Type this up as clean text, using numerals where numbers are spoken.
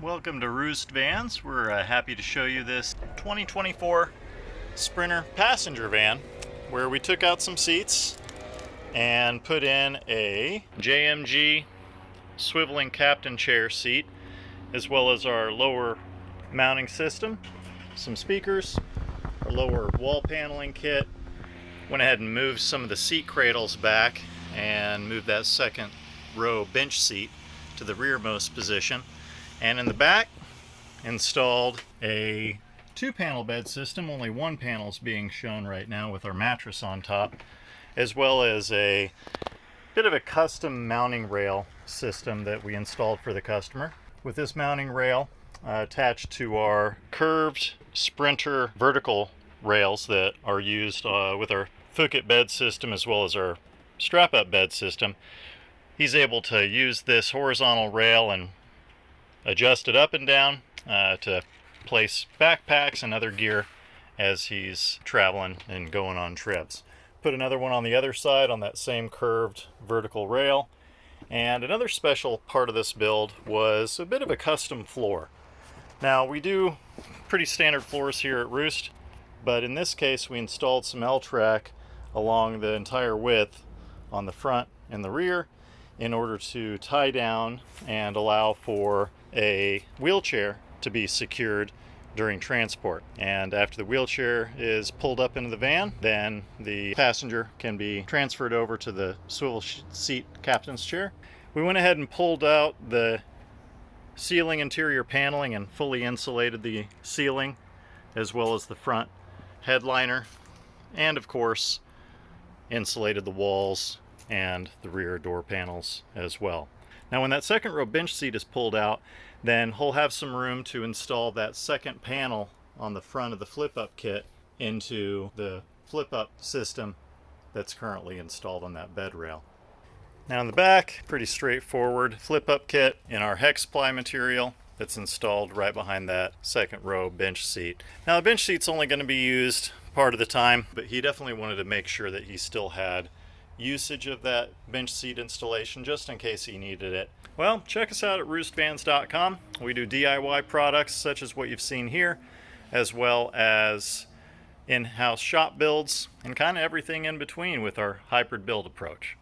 Welcome to Roost Vans. We're happy to show you this 2024 Sprinter passenger van where we took out some seats and put in a JMG swiveling captain chair seat, as well as our lower mounting system, some speakers, our lower wall paneling kit. Went ahead and moved some of the seat cradles back and moved that second row bench seat to the rearmost position. And in the back, installed a 2-panel bed system. Only one panel is being shown right now with our mattress on top, as well as a bit of a custom mounting rail system that we installed for the customer. With this mounting rail attached to our curved Sprinter vertical rails that are used with our Foot bed system as well as our strap-up bed system, he's able to use this horizontal rail and adjust it up and down to place backpacks and other gear as he's traveling and going on trips. Put another one on the other side on that same curved vertical rail. And another special part of this build was a bit of a custom floor. Now, we do pretty standard floors here at Roost, but in this case we installed some L-track along the entire width on the front and the rear in order to tie down and allow for a wheelchair to be secured during transport. And after the wheelchair is pulled up into the van, then the passenger can be transferred over to the swivel seat captain's chair. We went ahead and pulled out the ceiling interior paneling and fully insulated the ceiling as well as the front headliner, and of course insulated the walls and the rear door panels as well. Now when that second row bench seat is pulled out, then he'll have some room to install that second panel on the front of the flip-up kit into the flip-up system that's currently installed on that bed rail. Now in the back, pretty straightforward flip-up kit in our hex ply material that's installed right behind that second row bench seat. Now the bench seat's only going to be used part of the time, but he definitely wanted to make sure that he still had usage of that bench seat installation just in case he needed it. Well, check us out at roostvans.com. We do DIY products such as what you've seen here, as well as in-house shop builds and kind of everything in between with our hybrid build approach.